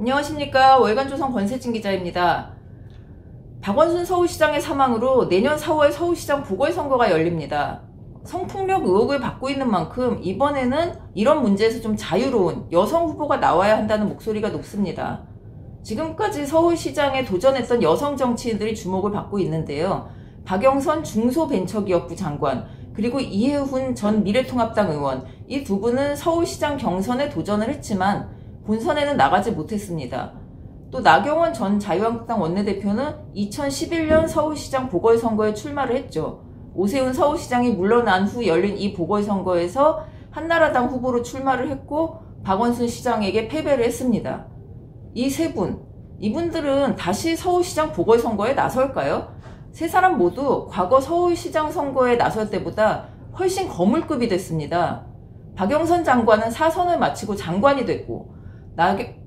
안녕하십니까. 월간조선 권세진 기자입니다. 박원순 서울시장의 사망으로 내년 4월 서울시장 보궐선거가 열립니다. 성폭력 의혹을 받고 있는 만큼 이번에는 이런 문제에서 좀 자유로운 여성 후보가 나와야 한다는 목소리가 높습니다. 지금까지 서울시장에 도전했던 여성 정치인들이 주목을 받고 있는데요. 박영선 중소벤처기업부 장관, 그리고 이해훈 전 미래통합당 의원, 이 두 분은 서울시장 경선에 도전을 했지만 본선에는 나가지 못했습니다. 또 나경원 전 자유한국당 원내대표는 2011년 서울시장 보궐선거에 출마를 했죠. 오세훈 서울시장이 물러난 후 열린 이 보궐선거에서 한나라당 후보로 출마를 했고 박원순 시장에게 패배를 했습니다. 이 세 분, 이분들은 다시 서울시장 보궐선거에 나설까요? 세 사람 모두 과거 서울시장 선거에 나설 때보다 훨씬 거물급이 됐습니다. 박영선 장관은 사선을 마치고 장관이 됐고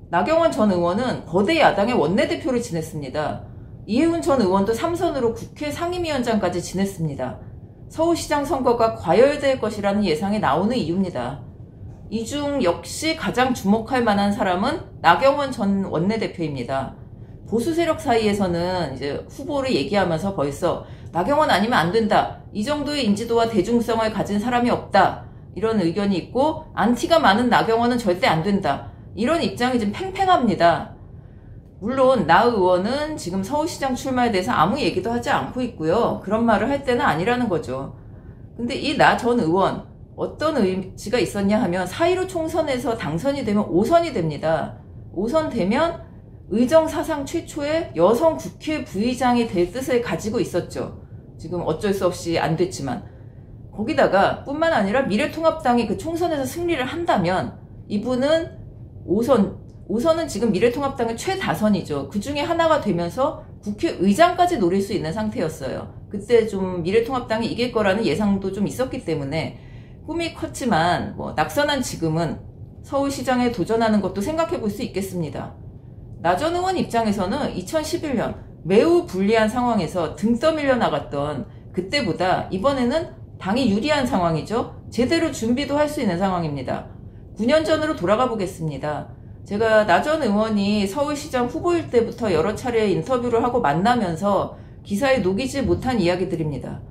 나경원 전 의원은 거대 야당의 원내대표를 지냈습니다. 이해훈 전 의원도 3선으로 국회 상임위원장까지 지냈습니다. 서울시장 선거가 과열될 것이라는 예상이 나오는 이유입니다. 이 중 역시 가장 주목할 만한 사람은 나경원 전 원내대표입니다. 보수 세력 사이에서는 이제 후보를 얘기하면서 벌써 나경원 아니면 안 된다, 이 정도의 인지도와 대중성을 가진 사람이 없다, 이런 의견이 있고 안티가 많은 나경원은 절대 안 된다, 이런 입장이 좀 팽팽합니다. 물론 나 의원은 지금 서울시장 출마에 대해서 아무 얘기도 하지 않고 있고요. 그런 말을 할 때는 아니라는 거죠. 근데 이 나 전 의원 어떤 의지가 있었냐 하면 4.15 총선에서 당선이 되면 5선이 됩니다. 5선 되면 의정 사상 최초의 여성 국회 부의장이 될 뜻을 가지고 있었죠. 지금 어쩔 수 없이 안 됐지만, 거기다가 뿐만 아니라 미래통합당이 그 총선에서 승리를 한다면 이분은 5선은 지금 미래통합당의 최다선이죠. 그 중에 하나가 되면서 국회의장까지 노릴 수 있는 상태였어요. 그때 좀 미래통합당이 이길 거라는 예상도 좀 있었기 때문에 꿈이 컸지만 낙선한 지금은 서울시장에 도전하는 것도 생각해 볼 수 있겠습니다. 나 전 의원 입장에서는 2011년 매우 불리한 상황에서 등 떠밀려 나갔던 그때보다 이번에는 당이 유리한 상황이죠. 제대로 준비도 할 수 있는 상황입니다. 9년 전으로 돌아가 보겠습니다. 제가 나 전 의원이 서울시장 후보일 때부터 여러 차례 인터뷰를 하고 만나면서 기사에 녹이지 못한 이야기들입니다.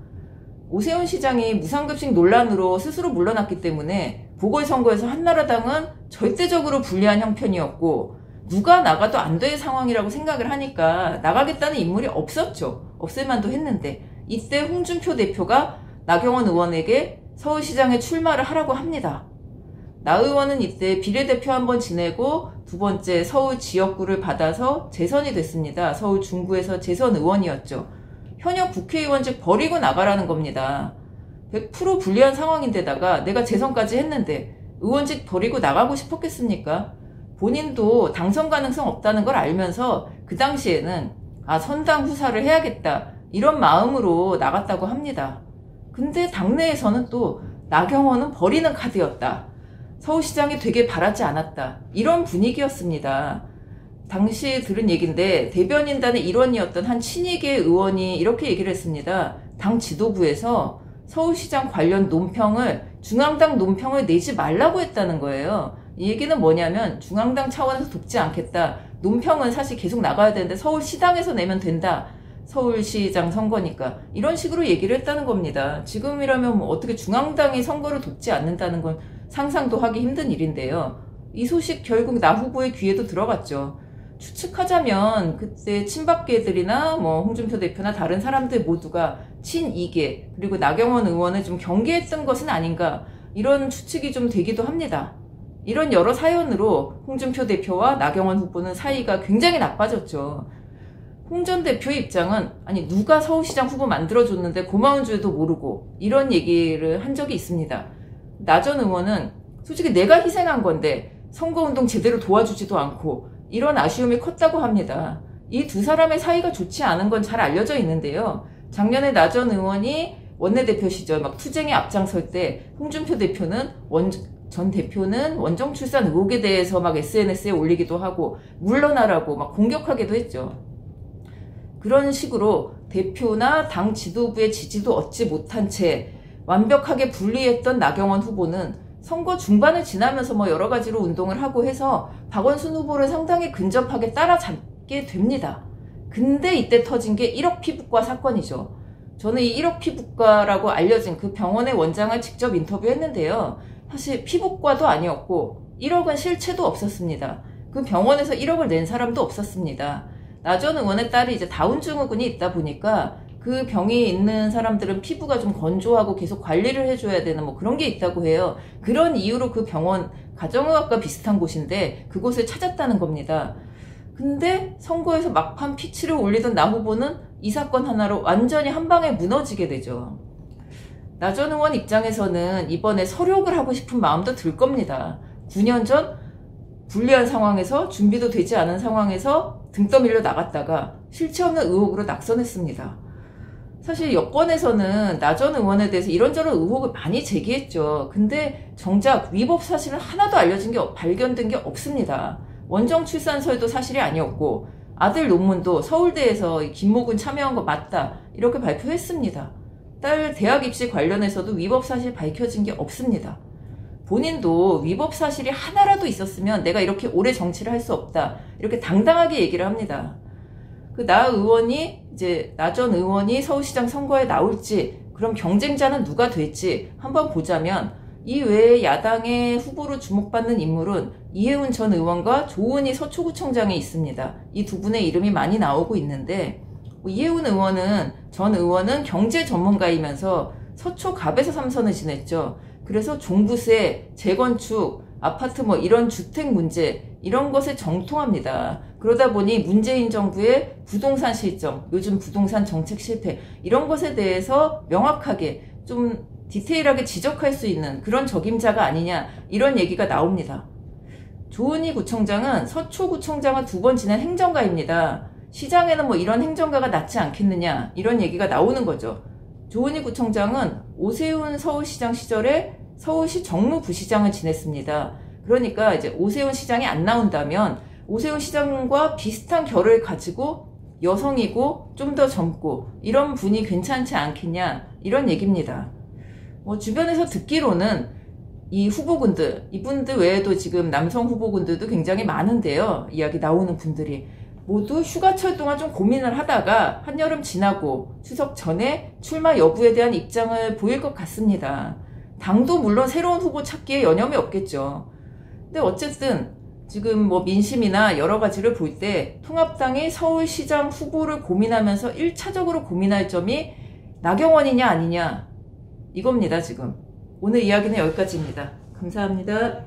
오세훈 시장이 무상급식 논란으로 스스로 물러났기 때문에 보궐선거에서 한나라당은 절대적으로 불리한 형편이었고 누가 나가도 안 될 상황이라고 생각을 하니까 나가겠다는 인물이 없었죠. 없을 만도 했는데 이때 홍준표 대표가 나경원 의원에게 서울시장에 출마를 하라고 합니다. 나 의원은 이때 비례대표 한번 지내고 두 번째 서울 지역구를 받아서 재선이 됐습니다. 서울 중구에서 재선 의원이었죠. 현역 국회의원직 버리고 나가라는 겁니다. 100% 불리한 상황인데다가 내가 재선까지 했는데 의원직 버리고 나가고 싶었겠습니까? 본인도 당선 가능성 없다는 걸 알면서 그 당시에는 선당 후사를 해야겠다, 이런 마음으로 나갔다고 합니다. 근데 당내에서는 또 나경원은 버리는 카드였다, 서울시장이 되길 바라지 않았다, 이런 분위기였습니다. 당시 들은 얘기인데 대변인단의 일원이었던 한 친이계 의원이 이렇게 얘기를 했습니다. 당 지도부에서 서울시장 관련 논평을, 중앙당 논평을 내지 말라고 했다는 거예요. 이 얘기는 뭐냐면 중앙당 차원에서 돕지 않겠다, 논평은 사실 계속 나가야 되는데 서울시당에서 내면 된다, 서울시장 선거니까, 이런 식으로 얘기를 했다는 겁니다. 지금이라면 어떻게 중앙당이 선거를 돕지 않는다는 건 상상도 하기 힘든 일인데요. 이 소식 결국 나 후보의 귀에도 들어갔죠. 추측하자면 그때 친박계들이나 홍준표 대표나 다른 사람들 모두가 친이계 그리고 나경원 의원을 좀 경계했던 것은 아닌가, 이런 추측이 좀 되기도 합니다. 이런 여러 사연으로 홍준표 대표와 나경원 후보는 사이가 굉장히 나빠졌죠. 홍 전 대표의 입장은 누가 서울시장 후보 만들어줬는데 고마운 줄도 모르고, 이런 얘기를 한 적이 있습니다. 나 전 의원은 솔직히 내가 희생한 건데 선거운동 제대로 도와주지도 않고, 이런 아쉬움이 컸다고 합니다. 이 두 사람의 사이가 좋지 않은 건 잘 알려져 있는데요. 작년에 나 전 의원이 원내대표 시절 투쟁에 앞장설 때 홍준표 대표는 전 대표는 원정 출산 의혹에 대해서 SNS에 올리기도 하고 물러나라고 공격하기도 했죠. 그런 식으로 대표나 당 지도부의 지지도 얻지 못한 채 완벽하게 분리했던 나경원 후보는 선거 중반을 지나면서 뭐 여러 가지로 운동을 하고 해서 박원순 후보를 상당히 근접하게 따라잡게 됩니다. 근데 이때 터진 게 1억 피부과 사건이죠. 저는 이 1억 피부과라고 알려진 그 병원의 원장을 직접 인터뷰했는데요. 사실 피부과도 아니었고 1억은 실체도 없었습니다. 그 병원에서 1억을 낸 사람도 없었습니다. 나 전 의원의 딸이 이제 다운증후군이 있다 보니까 그 병이 있는 사람들은 피부가 좀 건조하고 계속 관리를 해줘야 되는 뭐 그런 게 있다고 해요. 그런 이유로 그 병원 가정의학과 비슷한 곳인데 그곳을 찾았다는 겁니다. 근데 선거에서 막판 피치를 올리던 나 후보는 이 사건 하나로 완전히 한 방에 무너지게 되죠. 나 전 의원 입장에서는 이번에 서력을 하고 싶은 마음도 들 겁니다. 9년 전 불리한 상황에서 준비도 되지 않은 상황에서 등 떠밀려 나갔다가 실체 없는 의혹으로 낙선했습니다. 사실 여권에서는 나 전 의원에 대해서 이런저런 의혹을 많이 제기했죠. 근데 정작 위법 사실은 하나도 발견된 게 없습니다. 원정 출산서에도 사실이 아니었고 아들 논문도 서울대에서 김모근 참여한 거 맞다 이렇게 발표했습니다. 딸 대학 입시 관련해서도 위법 사실 밝혀진 게 없습니다. 본인도 위법 사실이 하나라도 있었으면 내가 이렇게 오래 정치를 할 수 없다 이렇게 당당하게 얘기를 합니다. 그 나 전 의원이 서울시장 선거에 나올지 그럼 경쟁자는 누가 될지 한번 보자면 이 외에 야당의 후보로 주목받는 인물은 이해운 전 의원과 조은희 서초구청장에 있습니다. 이 두 분의 이름이 많이 나오고 있는데 이해운 전 의원은 경제 전문가이면서 서초갑에서 3선을 지냈죠. 그래서 종부세, 재건축, 아파트 뭐 이런 주택 문제 이런 것에 정통합니다. 그러다 보니 문재인 정부의 부동산 실정, 요즘 부동산 정책 실패 이런 것에 대해서 명확하게 좀 디테일하게 지적할 수 있는 그런 적임자가 아니냐 이런 얘기가 나옵니다. 조은희 구청장은 서초구청장을 2번 지낸 행정가입니다. 시장에는 뭐 이런 행정가가 낫지 않겠느냐 이런 얘기가 나오는 거죠. 조은희 구청장은 오세훈 서울시장 시절에 서울시 정무부시장을 지냈습니다. 그러니까 이제 오세훈 시장이 안 나온다면 오세훈 시장과 비슷한 결을 가지고 여성이고 좀 더 젊고 이런 분이 괜찮지 않겠냐 이런 얘기입니다. 뭐 주변에서 듣기로는 이 후보군들, 이분들 외에도 지금 남성 후보군들도 굉장히 많은데요. 이야기 나오는 분들이 모두 휴가철 동안 좀 고민을 하다가 한여름 지나고 추석 전에 출마 여부에 대한 입장을 보일 것 같습니다. 당도 물론 새로운 후보 찾기에 여념이 없겠죠. 근데 어쨌든 지금 뭐 민심이나 여러 가지를 볼 때 통합당이 서울시장 후보를 고민하면서 1차적으로 고민할 점이 나경원이냐 아니냐 이겁니다. 지금 오늘 이야기는 여기까지입니다. 감사합니다.